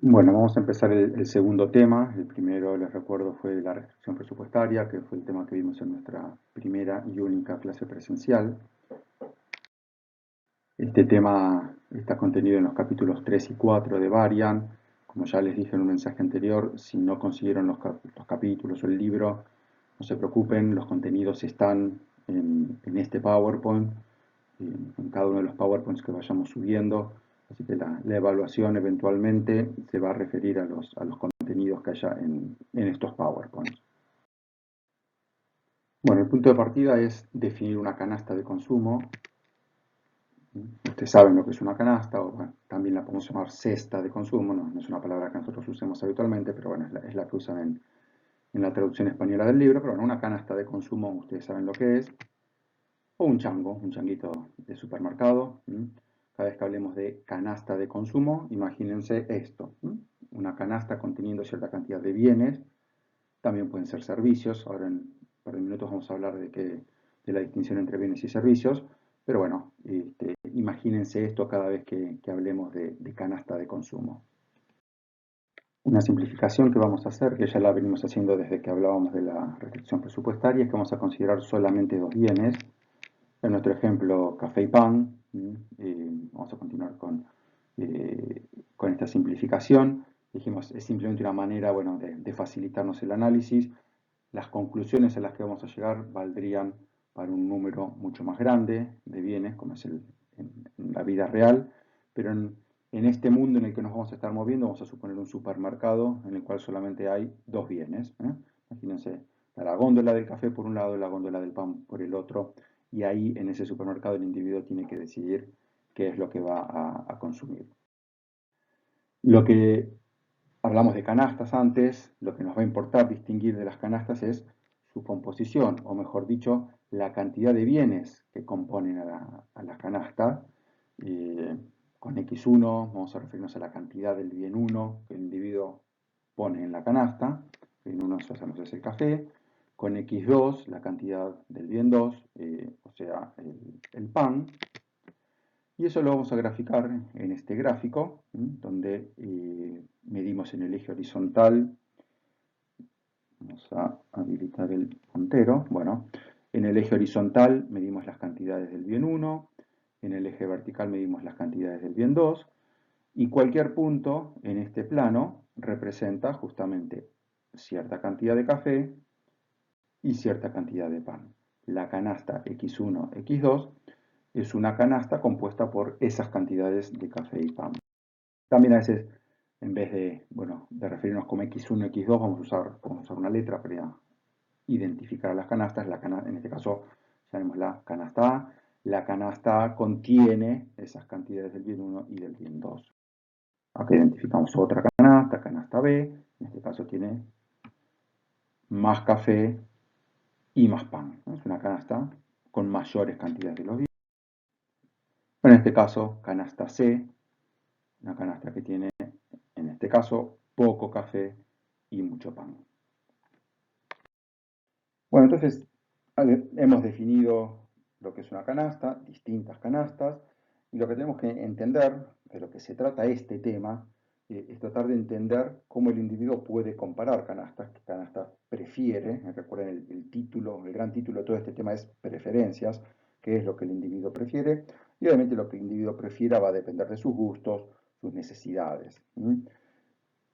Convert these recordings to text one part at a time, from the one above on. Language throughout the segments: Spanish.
Bueno, vamos a empezar el segundo tema. El primero, les recuerdo, fue la restricción presupuestaria, que fue el tema que vimos en nuestra primera y única clase presencial. Este tema está contenido en los capítulos 3 y 4 de Varian. Como ya les dije en un mensaje anterior, si no consiguieron los capítulos o el libro, no se preocupen, los contenidos están en este PowerPoint, en cada uno de los PowerPoints que vayamos subiendo. Así que la evaluación eventualmente se va a referir a los contenidos que haya en estos PowerPoints. Bueno, el punto de partida es definir una canasta de consumo. Ustedes saben lo que es una canasta, o bueno, también la podemos llamar cesta de consumo, no es una palabra que nosotros usemos habitualmente, pero bueno, es la que usan en la traducción española del libro. Pero bueno, una canasta de consumo, ustedes saben lo que es, o un changuito de supermercado. Cada vez que hablemos de canasta de consumo, imagínense esto, una canasta conteniendo cierta cantidad de bienes, también pueden ser servicios. Ahora en un par de minutos vamos a hablar de la distinción entre bienes y servicios, pero bueno, imagínense esto cada vez que hablemos de canasta de consumo. Una simplificación que vamos a hacer, que ya la venimos haciendo desde que hablábamos de la restricción presupuestaria, es que vamos a considerar solamente dos bienes. En nuestro ejemplo, café y pan. Vamos a continuar con esta simplificación. Dijimos, es simplemente una manera, bueno, de facilitarnos el análisis. Las conclusiones a las que vamos a llegar valdrían para un número mucho más grande de bienes, como es en la vida real, pero en este mundo en el que nos vamos a estar moviendo, vamos a suponer un supermercado en el cual solamente hay dos bienes. Imagínense, la góndola del café por un lado y la góndola del pan por el otro, y ahí en ese supermercado el individuo tiene que decidir qué es lo que va a consumir. Lo que hablamos de canastas antes, lo que nos va a importar distinguir de las canastas es su composición, o mejor dicho, la cantidad de bienes que componen a la canasta. Eh, con X1 vamos a referirnos a la cantidad del bien 1 que el individuo pone en la canasta. El bien 1 ya sabemos es el café. Con X2 la cantidad del bien 2, o sea, el pan. Y eso lo vamos a graficar en este gráfico, donde medimos en el eje horizontal. Vamos a habilitar el puntero. Bueno, en el eje horizontal medimos las cantidades del bien 1, en el eje vertical medimos las cantidades del bien 2, y cualquier punto en este plano representa justamente cierta cantidad de café y cierta cantidad de pan. La canasta X1, X2 es una canasta compuesta por esas cantidades de café y pan. También a veces, en vez de referirnos como X1, X2, vamos a usar una letra para identificar a las canastas. En este caso, llamemos la canasta A. La canasta A contiene esas cantidades del bien 1 y del bien 2. Acá identificamos otra canasta, canasta B. En este caso tiene más café y más pan. Es una canasta con mayores cantidades de los bienes. En este caso, canasta C, una canasta que tiene, en este caso, poco café y mucho pan. Bueno, entonces hemos definido lo que es una canasta, distintas canastas, y lo que tenemos que entender, de lo que se trata este tema, es tratar de entender cómo el individuo puede comparar canastas, qué canasta prefiere. Recuerden, el título, el gran título de todo este tema es preferencias, qué es lo que el individuo prefiere, y obviamente lo que el individuo prefiera va a depender de sus gustos, sus necesidades.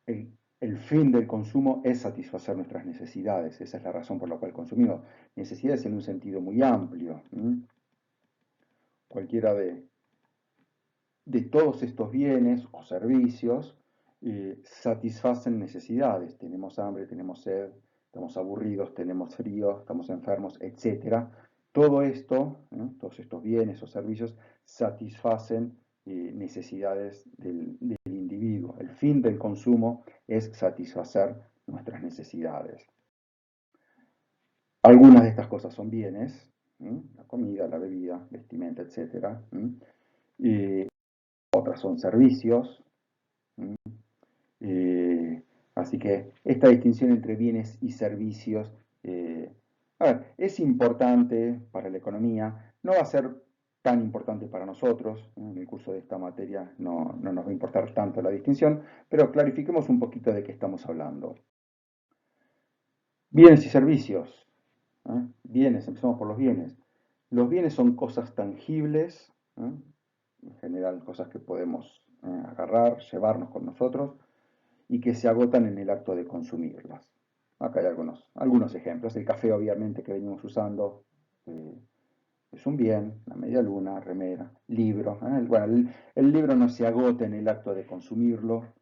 El fin del consumo es satisfacer nuestras necesidades. Esa es la razón por la cual consumimos. Necesidades en un sentido muy amplio. Cualquiera de todos estos bienes o servicios satisfacen necesidades. Tenemos hambre, tenemos sed, estamos aburridos, tenemos frío, estamos enfermos, etc. Todo esto, todos estos bienes o servicios satisfacen necesidades del individuo. El fin del consumo es satisfacer nuestras necesidades. Algunas de estas cosas son bienes, la comida, la bebida, vestimenta, etc. Otras son servicios. Eh, Así que esta distinción entre bienes y servicios, a ver, es importante para la economía. No va a ser tan importante para nosotros. En el curso de esta materia no nos va a importar tanto la distinción, pero clarifiquemos un poquito de qué estamos hablando. Bienes y servicios. Bienes, empezamos por los bienes. Los bienes son cosas tangibles, en general cosas que podemos agarrar, llevarnos con nosotros y que se agotan en el acto de consumirlas. Acá hay algunos ejemplos. El café, obviamente, que venimos usando, es un bien, la media luna, remera, libro. Bueno, el libro no se agota en el acto de consumirlo,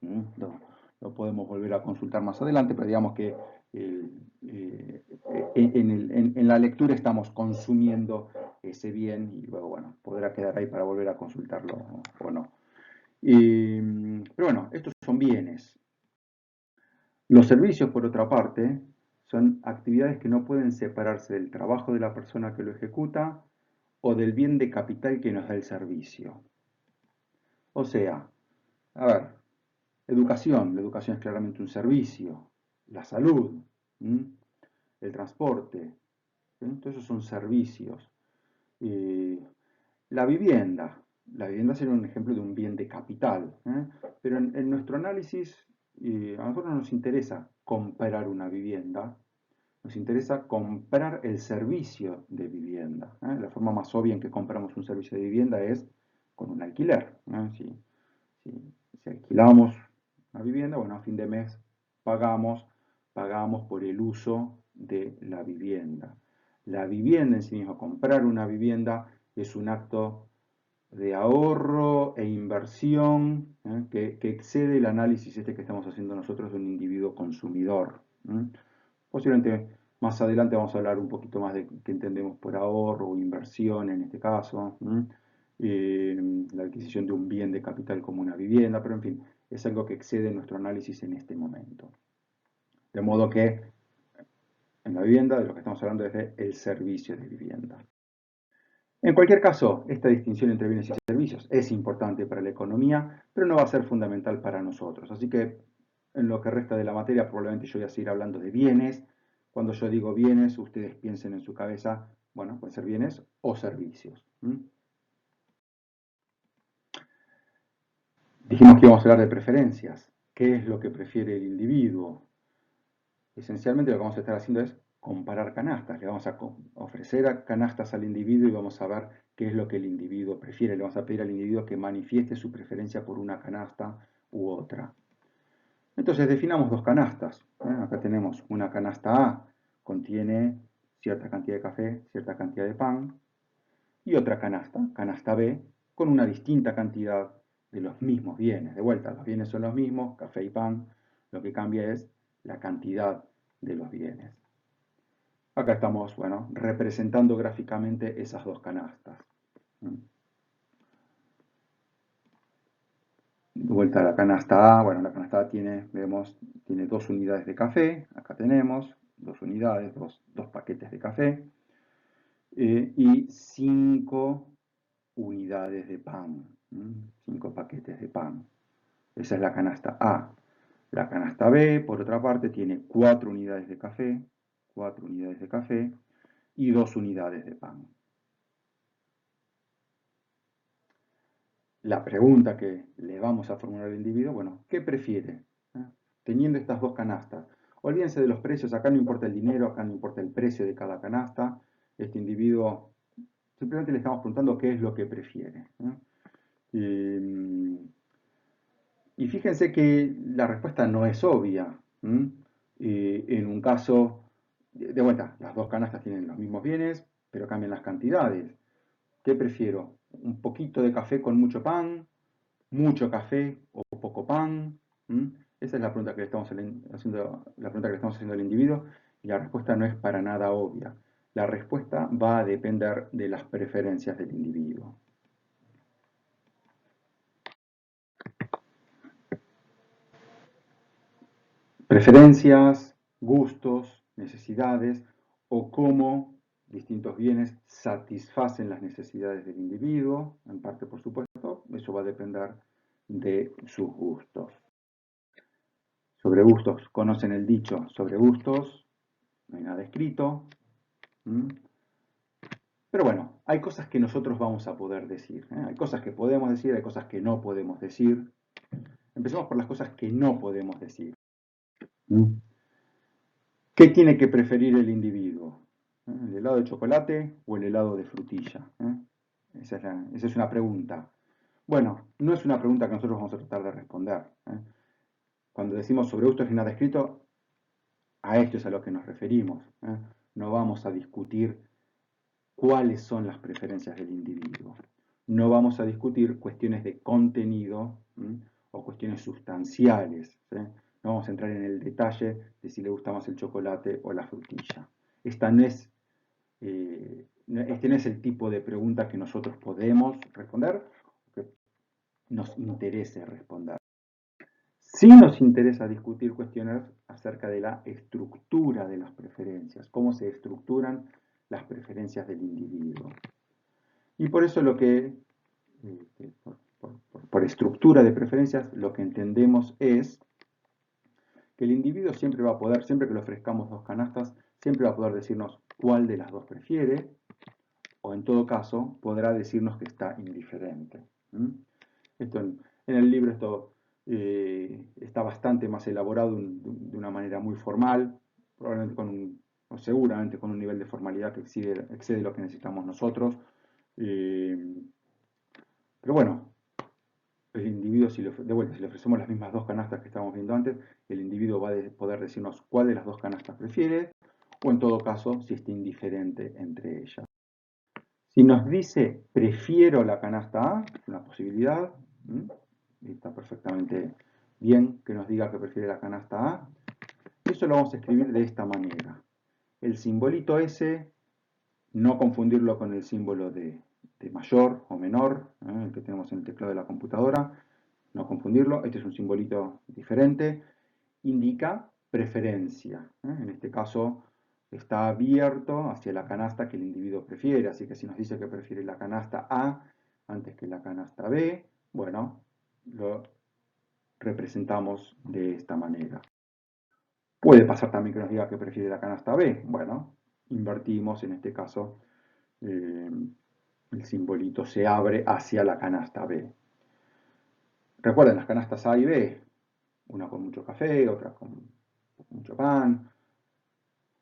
lo podemos volver a consultar más adelante, pero digamos que en la lectura estamos consumiendo ese bien y luego, bueno, podrá quedar ahí para volver a consultarlo o no. Pero bueno, estos son bienes. Los servicios, por otra parte, son actividades que no pueden separarse del trabajo de la persona que lo ejecuta o del bien de capital que nos da el servicio. O sea, a ver, educación. La educación es claramente un servicio. La salud, el transporte, todos esos son servicios. Eh, la vivienda. La vivienda sería un ejemplo de un bien de capital. Pero en nuestro análisis, a nosotros no nos interesa comprar una vivienda, nos interesa comprar el servicio de vivienda. La forma más obvia en que compramos un servicio de vivienda es con un alquiler. Si alquilamos una vivienda, bueno, a fin de mes pagamos, pagamos por el uso de la vivienda. La vivienda en sí misma, comprar una vivienda, es un acto de ahorro e inversión que excede el análisis este que estamos haciendo nosotros de un individuo consumidor. Posiblemente más adelante vamos a hablar un poquito más de qué entendemos por ahorro o inversión en este caso, la adquisición de un bien de capital como una vivienda, pero en fin, es algo que excede nuestro análisis en este momento. De modo que en la vivienda de lo que estamos hablando es del servicio de vivienda. En cualquier caso, esta distinción entre bienes y servicios es importante para la economía, pero no va a ser fundamental para nosotros. Así que en lo que resta de la materia probablemente yo voy a seguir hablando de bienes. Cuando yo digo bienes, ustedes piensen en su cabeza, bueno, pueden ser bienes o servicios. Dijimos que íbamos a hablar de preferencias. ¿Qué es lo que prefiere el individuo? Esencialmente lo que vamos a estar haciendo es comparar canastas. Le vamos a ofrecer canastas al individuo y vamos a ver qué es lo que el individuo prefiere. Le vamos a pedir al individuo que manifieste su preferencia por una canasta u otra. Entonces definamos dos canastas. Acá tenemos una canasta A, contiene cierta cantidad de café, cierta cantidad de pan, y otra canasta, canasta B, con una distinta cantidad de los mismos bienes. De vuelta, los bienes son los mismos, café y pan, lo que cambia es la cantidad de los bienes. Acá estamos, bueno, representando gráficamente esas dos canastas. De vuelta a la canasta A, bueno, la canasta A vemos, tiene 2 unidades de café, acá tenemos 2 unidades, dos paquetes de café, y 5 unidades de pan, 5 paquetes de pan. Esa es la canasta A. La canasta B, por otra parte, tiene 4 unidades de café, 4 unidades de café y 2 unidades de pan. La pregunta que le vamos a formular al individuo, bueno, ¿qué prefiere? Teniendo estas dos canastas. Olvídense de los precios, acá no importa el dinero, acá no importa el precio de cada canasta. Este individuo, simplemente le estamos preguntando qué es lo que prefiere. Y fíjense que la respuesta no es obvia. En un caso, de vuelta, las dos canastas tienen los mismos bienes, pero cambian las cantidades. ¿Qué prefiero? ¿Un poquito de café con mucho pan? ¿Mucho café o poco pan? Esa es la pregunta que le estamos haciendo, la pregunta que le estamos haciendo al individuo y la respuesta no es para nada obvia. La respuesta va a depender de las preferencias del individuo. Preferencias, gustos, necesidades o cómo distintos bienes satisfacen las necesidades del individuo, en parte por supuesto, eso va a depender de sus gustos. Sobre gustos, conocen el dicho, sobre gustos, no hay nada escrito. Pero bueno, hay cosas que nosotros vamos a poder decir, ¿eh? Hay cosas que podemos decir, hay cosas que no podemos decir. Empecemos por las cosas que no podemos decir. ¿Mm? ¿Qué tiene que preferir el individuo? ¿El helado de chocolate o el helado de frutilla? Esa es una pregunta. Bueno, no es una pregunta que nosotros vamos a tratar de responder. Cuando decimos sobre gustos y nada escrito, a esto es a lo que nos referimos. No vamos a discutir cuáles son las preferencias del individuo. No vamos a discutir cuestiones de contenido o cuestiones sustanciales. No vamos a entrar en el detalle de si le gusta más el chocolate o la frutilla. Esta no es, este no es el tipo de pregunta que nosotros podemos responder, que nos interese responder. Sí nos interesa discutir cuestiones acerca de la estructura de las preferencias, cómo se estructuran las preferencias del individuo. Y por eso lo que, por estructura de preferencias, lo que entendemos es que el individuo siempre va a poder, siempre que le ofrezcamos dos canastas, siempre va a poder decirnos cuál de las dos prefiere, o en todo caso podrá decirnos que está indiferente. Esto en el libro esto está bastante más elaborado de una manera muy formal, probablemente o seguramente con un nivel de formalidad que excede lo que necesitamos nosotros. Pero bueno, el individuo, de vuelta, si le ofrecemos las mismas dos canastas que estábamos viendo antes, el individuo va a poder decirnos cuál de las dos canastas prefiere, o en todo caso, si está indiferente entre ellas. Si nos dice prefiero la canasta A, es una posibilidad, está perfectamente bien que nos diga que prefiere la canasta A, eso lo vamos a escribir de esta manera. El simbolito S, no confundirlo con el símbolo de mayor o menor, el que tenemos en el teclado de la computadora, no confundirlo, este es un simbolito diferente, indica preferencia, en este caso está abierto hacia la canasta que el individuo prefiere, así que si nos dice que prefiere la canasta A antes que la canasta B, bueno, lo representamos de esta manera. Puede pasar también que nos diga que prefiere la canasta B, bueno, invertimos en este caso, el simbolito se abre hacia la canasta B. Recuerden, las canastas A y B, una con mucho café, otra con mucho pan.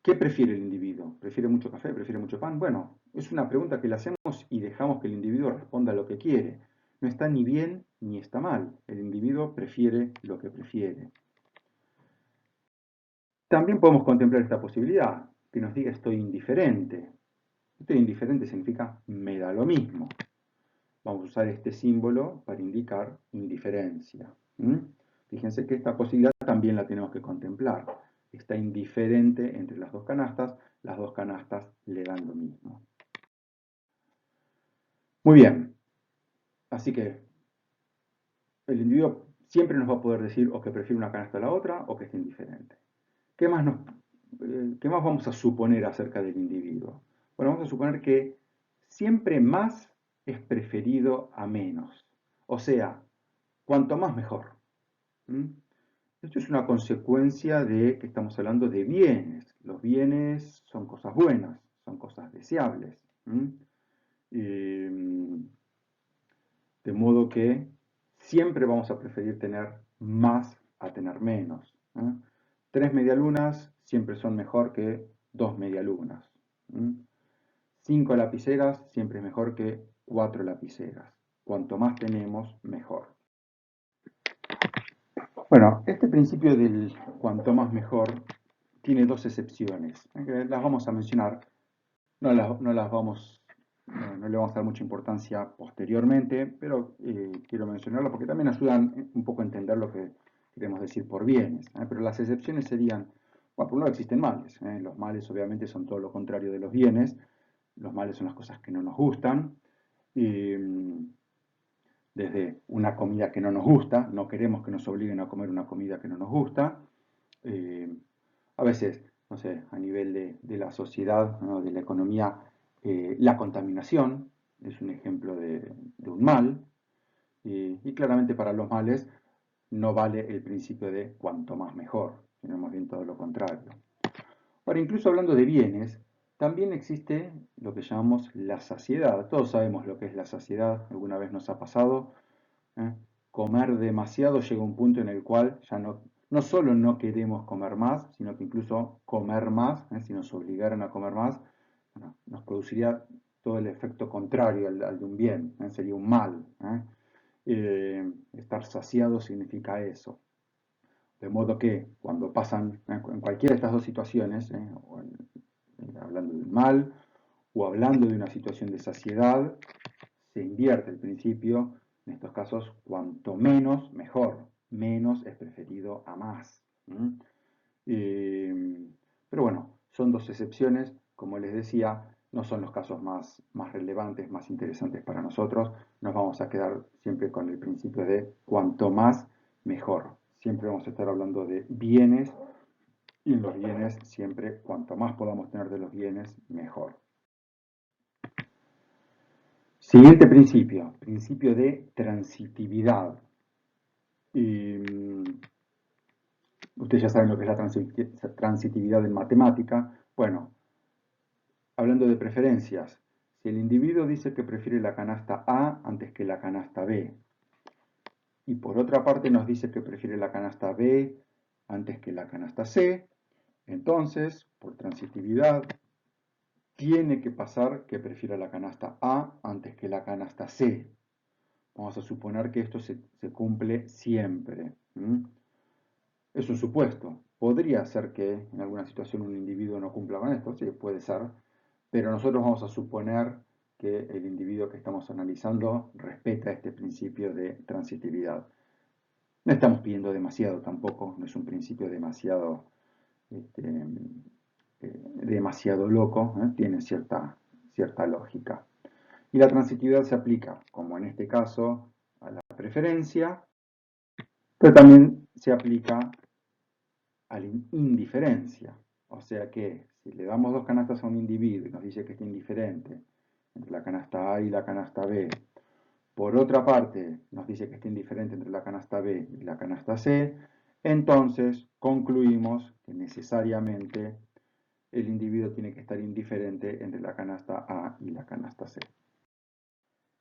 ¿Qué prefiere el individuo? ¿Prefiere mucho café? ¿Prefiere mucho pan? Bueno, es una pregunta que le hacemos y dejamos que el individuo responda lo que quiere. No está ni bien ni está mal. El individuo prefiere lo que prefiere. También podemos contemplar esta posibilidad, que nos diga estoy indiferente. Estoy indiferente significa me da lo mismo. Vamos a usar este símbolo para indicar indiferencia. Fíjense que esta posibilidad también la tenemos que contemplar. Está indiferente entre las dos canastas le dan lo mismo. Muy bien, así que el individuo siempre nos va a poder decir o que prefiere una canasta a la otra o que está indiferente. ¿Qué más vamos a suponer acerca del individuo? Bueno, vamos a suponer que siempre más es preferido a menos. O sea, cuanto más mejor. Esto es una consecuencia de que estamos hablando de bienes. Los bienes son cosas buenas, son cosas deseables. De modo que siempre vamos a preferir tener más a tener menos. 3 medialunas siempre son mejor que 2 medialunas. 5 lapiceras siempre es mejor que 4 lapiceras. Cuanto más tenemos, mejor. Bueno, este principio del cuanto más mejor tiene dos excepciones. Las vamos a mencionar, no le vamos a dar mucha importancia posteriormente, pero quiero mencionarlo porque también ayudan un poco a entender lo que queremos decir por bienes. Pero las excepciones serían, bueno, por un lado existen males. Los males obviamente son todo lo contrario de los bienes. Los males son las cosas que no nos gustan. Desde una comida que no nos gusta, no queremos que nos obliguen a comer una comida que no nos gusta. A veces, no sé, a nivel de la sociedad, ¿no? De la economía, la contaminación es un ejemplo de un mal. Y claramente para los males no vale el principio de cuanto más mejor, sino más bien todo lo contrario. Ahora, incluso hablando de bienes, También existe lo que llamamos la saciedad. Todos sabemos lo que es la saciedad, alguna vez nos ha pasado. ¿eh? Comer demasiado llega a un punto en el cual ya no solo no queremos comer más, sino que incluso comer más, si nos obligaran a comer más, bueno, nos produciría todo el efecto contrario al de un bien, sería un mal. Estar saciado significa eso. De modo que cuando pasan en cualquiera de estas dos situaciones, hablando del mal o hablando de una situación de saciedad, se invierte el principio. En estos casos, cuanto menos, mejor. Menos es preferido a más. Pero bueno, son dos excepciones. Como les decía, no son los casos más relevantes, más interesantes para nosotros. Nos vamos a quedar siempre con el principio de cuanto más, mejor. Siempre vamos a estar hablando de bienes y en los bienes siempre cuanto más podamos tener de los bienes, mejor. Siguiente principio, principio de transitividad. Ustedes ya saben lo que es la transitividad en matemática. Bueno, hablando de preferencias, si el individuo dice que prefiere la canasta A antes que la canasta B, y por otra parte nos dice que prefiere la canasta B antes que la canasta C, entonces, por transitividad, tiene que pasar que prefiera la canasta A antes que la canasta C. Vamos a suponer que esto se cumple siempre. Es un supuesto. Podría ser que en alguna situación un individuo no cumpla con esto, sí, puede ser, pero nosotros vamos a suponer que el individuo que estamos analizando respeta este principio de transitividad. No estamos pidiendo demasiado tampoco, no es un principio demasiado, demasiado loco, tiene cierta lógica. Y la transitividad se aplica, como en este caso, a la preferencia, pero también se aplica a la indiferencia. O sea que si le damos dos canastas a un individuo y nos dice que está indiferente entre la canasta A y la canasta B, por otra parte nos dice que está indiferente entre la canasta B y la canasta C, entonces concluimos que necesariamente el individuo tiene que estar indiferente entre la canasta A y la canasta C.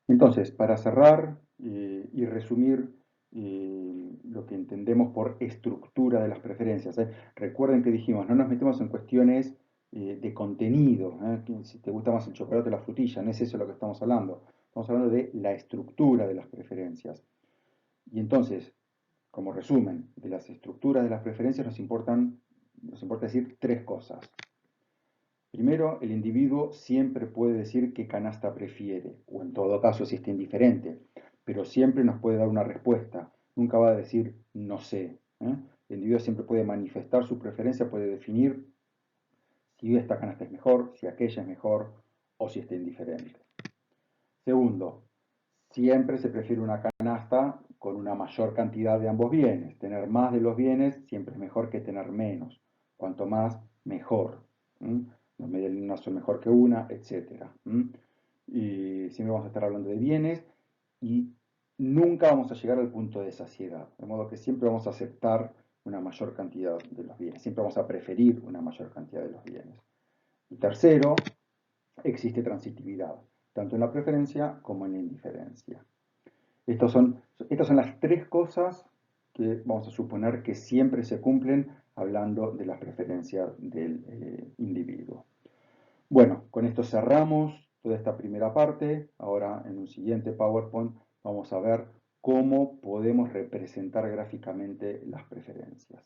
Entonces, para cerrar y resumir lo que entendemos por estructura de las preferencias, recuerden que dijimos, no nos metemos en cuestiones de contenido, si te gusta más el chocolate o la frutilla, no es eso lo que estamos hablando. Estamos hablando de la estructura de las preferencias. Y entonces, como resumen de las estructuras de las preferencias, nos importa decir tres cosas. Primero, el individuo siempre puede decir qué canasta prefiere, o en todo caso si está indiferente, pero siempre nos puede dar una respuesta. Nunca va a decir no sé. El individuo siempre puede manifestar su preferencia, puede definir si esta canasta es mejor, si aquella es mejor, o si está indiferente. Segundo, siempre se prefiere una canasta con una mayor cantidad de ambos bienes. Tener más de los bienes siempre es mejor que tener menos. Cuanto más, mejor. Las medias lunas son mejor que una, etc. Y siempre vamos a estar hablando de bienes y nunca vamos a llegar al punto de saciedad. De modo que siempre vamos a aceptar una mayor cantidad de los bienes. Siempre vamos a preferir una mayor cantidad de los bienes. Y tercero, existe transitividad, tanto en la preferencia como en la indiferencia. Estas son las tres cosas que vamos a suponer que siempre se cumplen hablando de las preferencias del individuo. Bueno, con esto cerramos toda esta primera parte. Ahora en un siguiente PowerPoint vamos a ver cómo podemos representar gráficamente las preferencias.